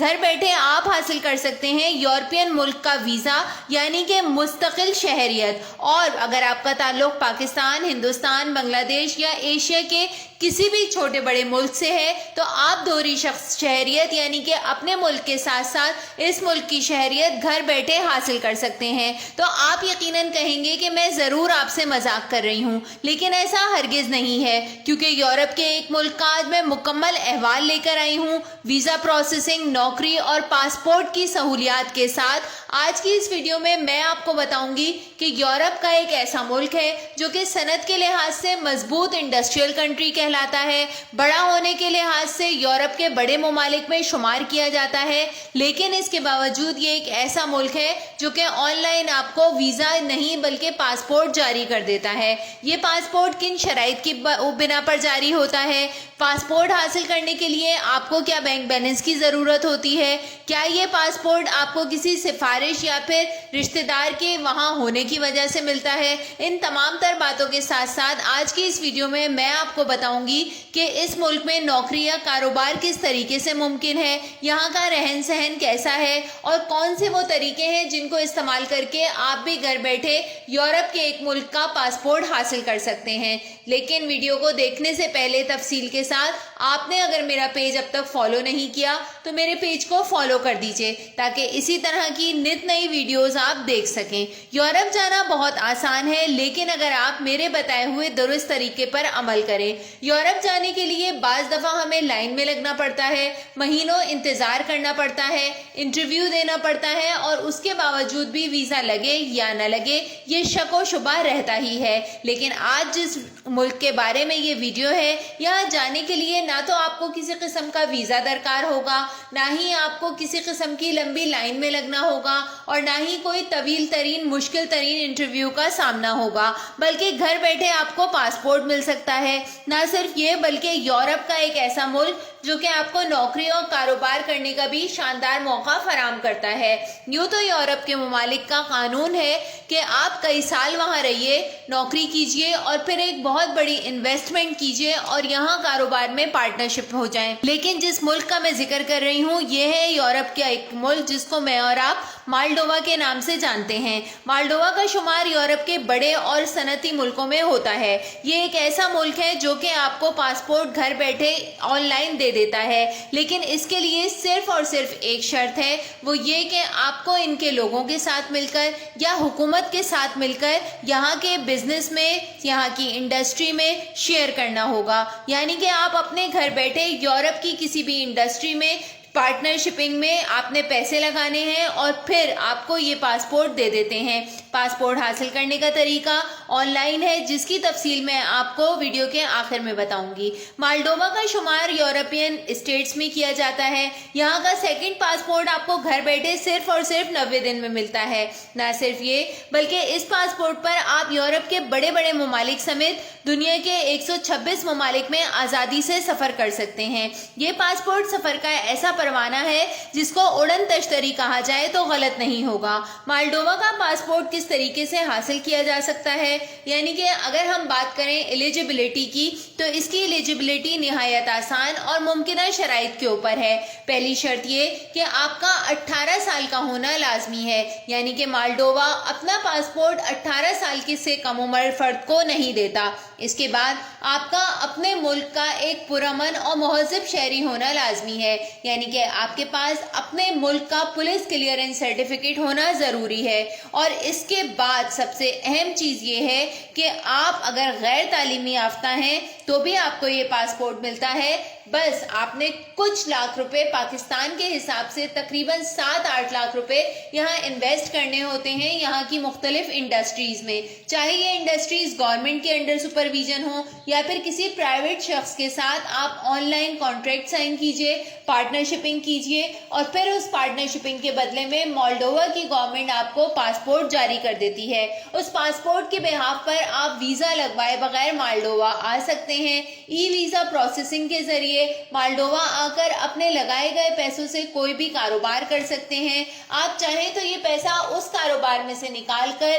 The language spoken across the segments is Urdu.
گھر بیٹھے آپ حاصل کر سکتے ہیں یورپین ملک کا ویزا یعنی کہ مستقل شہریت، اور اگر آپ کا تعلق پاکستان، ہندوستان، بنگلہ دیش یا ایشیا کے کسی بھی چھوٹے بڑے ملک سے ہے تو آپ دوہری شہریت یعنی کہ اپنے ملک کے ساتھ ساتھ اس ملک کی شہریت گھر بیٹھے حاصل کر سکتے ہیں۔ تو آپ یقیناً کہیں گے کہ میں ضرور آپ سے مذاق کر رہی ہوں، لیکن ایسا ہرگز نہیں ہے، کیونکہ یورپ کے ایک ملک کا آج میں مکمل احوال لے کر آئی ہوں، ویزا پروسیسنگ، نوکری اور پاسپورٹ کی سہولیات کے ساتھ۔ آج کی اس ویڈیو میں آپ کو بتاؤں گی کہ یورپ کا ایک ایسا ملک ہے جو کہ صنعت کے لحاظ سے مضبوط انڈسٹریل کنٹری کہلاتا ہے، بڑا ہونے کے لحاظ سے یورپ کے بڑے ممالک میں شمار کیا جاتا ہے، لیکن اس کے باوجود یہ ایک ایسا ملک ہے جو کہ آن لائن آپ کو ویزا نہیں بلکہ پاسپورٹ جاری کر دیتا ہے۔ یہ پاسپورٹ کن شرائط کی بنا پر جاری ہوتا ہے؟ پاسپورٹ حاصل کرنے کے لیے آپ کو کیا بینک بیلنس کی ضرورت ہوتی ہے؟ کیا یہ پاسپورٹ آپ کو کسی سفارش یا پھر رشتہ دار کے وہاں ہونے کی وجہ سے ملتا ہے؟ ان تمام تر باتوں کے ساتھ ساتھ آج کی اس ویڈیو میں آپ کو بتاؤں گی کہ اس ملک میں نوکری یا کاروبار کس طریقے سے ممکن ہے، یہاں کا رہن سہن کیسا ہے، اور کون سے وہ طریقے ہیں جن کو استعمال کر کے آپ بھی گھر بیٹھے یورپ کے ایک ملک کا پاسپورٹ حاصل کر سکتے ہیں۔ لیکن ویڈیو کو دیکھنے سے پہلے تفصیل کے ساتھ آپ نے اگر میرا پیج اب تک فالو نہیں کیا تو میرے پیج کو فالو کر دیجئے تاکہ اسی طرح کی نت نئی ویڈیوز آپ دیکھ سکیں۔ یورپ جانا بہت آسان ہے، لیکن اگر آپ میرے بتائے ہوئے درست طریقے پر عمل کریں۔ یورپ جانے کے لیے بعض دفعہ ہمیں لائن میں لگنا پڑتا ہے، مہینوں انتظار کرنا پڑتا ہے، انٹرویو دینا پڑتا ہے، اور اس کے باوجود بھی ویزا لگے یا نہ لگے یہ شک و شبہ رہتا ہی ہے۔ لیکن آج جس ملک کے بارے میں یہ ویڈیو ہے، یہاں جانے کے لیے نہ تو آپ کو کسی قسم کا ویزا درکار ہوگا، نہ ہی آپ کو کسی قسم کی لمبی لائن میں لگنا ہوگا، اور نہ ہی کوئی طویل ترین مشکل ترین انٹرویو کا سامنا ہوگا، بلکہ گھر بیٹھے آپ کو پاسپورٹ مل سکتا ہے۔ نہ صرف یہ بلکہ یورپ کا ایک ایسا ملک جو کہ آپ کو نوکری اور کاروبار کرنے کا بھی شاندار موقع فراہم کرتا ہے۔ یوں تو یورپ کے ممالک کا قانون ہے کہ آپ کئی سال وہاں رہیے، نوکری کیجئے اور پھر ایک بہت بڑی انویسٹمنٹ کیجئے اور یہاں کاروبار میں پارٹنرشپ ہو جائیں۔ لیکن جس ملک کا میں ذکر کر رہی ہوں یہ ہے یورپ کا ایک ملک جس کو میں اور آپ مالڈووا کے نام سے جانتے ہیں۔ مالڈووا کا شمار یورپ کے بڑے اور صنعتی ملکوں میں ہوتا ہے۔ یہ ایک ایسا ملک ہے جو کہ آپ کو پاسپورٹ گھر بیٹھے آن لائن دے دیتا ہے، لیکن اس کے لیے صرف اور صرف ایک شرط ہے، وہ یہ کہ آپ کو ان کے لوگوں کے ساتھ مل کر یا حکومت کے ساتھ مل کر یہاں کے بزنس میں، یہاں کی انڈسٹری میں شیئر کرنا ہوگا، یعنی کہ آپ اپنے گھر بیٹھے یورپ کی کسی بھی انڈسٹری میں پارٹنرشپنگ میں آپ نے پیسے لگانے ہیں اور پھر آپ کو یہ پاسپورٹ دے دیتے ہیں۔ پاسپورٹ حاصل کرنے کا طریقہ آن لائن ہے، جس کی تفصیل میں آپ کو ویڈیو کے آخر میں بتاؤں گی۔ مالڈووا کا شمار یورپین اسٹیٹس میں کیا جاتا ہے۔ یہاں کا سیکنڈ پاسپورٹ آپ کو گھر بیٹھے صرف اور صرف 90 دن میں ملتا ہے۔ نہ صرف یہ بلکہ اس پاسپورٹ پر آپ یورپ کے بڑے بڑے ممالک سمیت دنیا کے 126 ممالک میں آزادی سے سفر کر سکتے ہیں۔ یہ پاسپورٹ سفر کا ایسا پروانہ ہے جس کو اڑن تشتری کہا جائے تو غلط نہیں ہوگا۔ مالڈووا کا پاسپورٹ کس طریقے سے حاصل کیا جا سکتا ہے، یعنی کہ اگر ہم بات کریں ایلیجیبلٹی کی تو اس کی ایلیجیبلٹی نہایت آسان اور ممکنہ شرائط کے اوپر ہے۔ پہلی شرط یہ کہ آپ کا 18 سال کا ہونا لازمی ہے، یعنی کہ مالڈووا اپنا پاسپورٹ 18 سال کی سے کم عمر فرد کو نہیں دیتا۔ اس کے بعد آپ کا اپنے ملک کا ایک پرامن اور مہذب شہری ہونا لازمی ہے، یعنی کہ آپ کے پاس اپنے ملک کا پولیس کلیئرنس سرٹیفکیٹ ہونا ضروری ہے۔ اور اس کے بعد سب سے اہم چیز یہ ہے کہ آپ اگر غیر تعلیمی یافتہ ہیں تو بھی آپ کو یہ پاسپورٹ ملتا ہے، بس آپ نے کچھ لاکھ روپے پاکستان کے حساب سے تقریباً 7-8 لاکھ روپے یہاں انویسٹ کرنے ہوتے ہیں یہاں کی مختلف انڈسٹریز میں، چاہے یہ انڈسٹریز گورنمنٹ کے انڈر سپرویژن ہو یا پھر کسی پرائیویٹ شخص کے ساتھ آپ آن لائن کانٹریکٹ سائن کیجئے، پارٹنرشپنگ کیجئے، اور پھر اس پارٹنرشپنگ کے بدلے میں مالڈووا کی گورنمنٹ آپ کو پاسپورٹ جاری کر دیتی ہے۔ اس پاسپورٹ کے بہاف پر آپ ویزا لگوائے بغیر مالڈووا آ سکتے ہیں۔ ای ویزا پروسیسنگ کے ذریعے مالڈووا آ کر اپنے لگائے گئے پیسوں سے کوئی بھی کاروبار کر سکتے ہیں۔ آپ چاہیں تو یہ پیسہ اس کاروبار میں سے نکال کر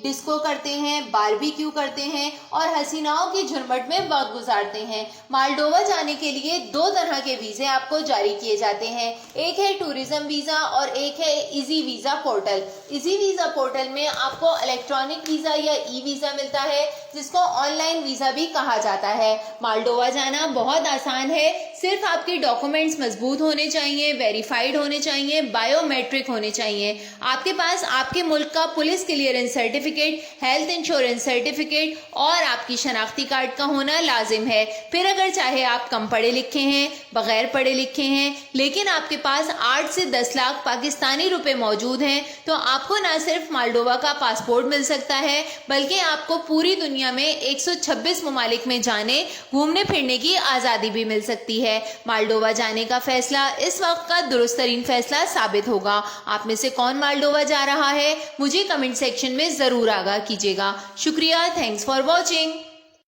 ڈسکو کرتے ہیں، باربیکیو کرتے ہیں اور حسیناؤں کی جھرمٹ میں وقت گزارتے ہیں۔ مالڈووا جانے کے لیے 2 طرح کے ویزے آپ کو جاری کیے جاتے ہیں، ایک ہے ٹورزم ویزا اور ایک ہے easy visa portal. Easy visa portal میں آپ کو الیکٹرانک ویزا یا ای ویزا ملتا ہے، جس کو آن لائن ویزا بھی کہا جاتا ہے۔ مالڈووا جانا بہت آسان ہے، صرف آپ کے ڈاکومنٹس مضبوط ہونے چاہیے، ویریفائڈ ہونے چاہیے، بایو میٹرک ہونے چاہیے، آپ کے پاس آپ کے ملک کا police clearance certificate, health insurance certificate اور آپ کی شناختی کارڈ کا ہونا لازم ہے۔ پھر اگر چاہے آپ کم پڑھے لکھے ہیں، بغیر پڑھے لکھے ہیں، لیکن آپ کے پاس 8 سے 10 لاکھ پاکستانی روپے موجود ہیں، تو آپ کو نہ صرف مالڈووا کا پاسپورٹ مل سکتا ہے بلکہ آپ کو پوری دنیا میں 126 ممالک میں جانے، گھومنے پھرنے کی آزادی بھی مل سکتی ہے۔ مالڈووا جانے کا فیصلہ اس وقت کا درست ترین فیصلہ ثابت ہوگا۔ آپ میں سے کون مالڈووا جا رہا ہے، مجھے کمنٹ سیکشن میں ضرور آگاہ کیجیے گا۔ شکریہ، تھینکس فار واچنگ۔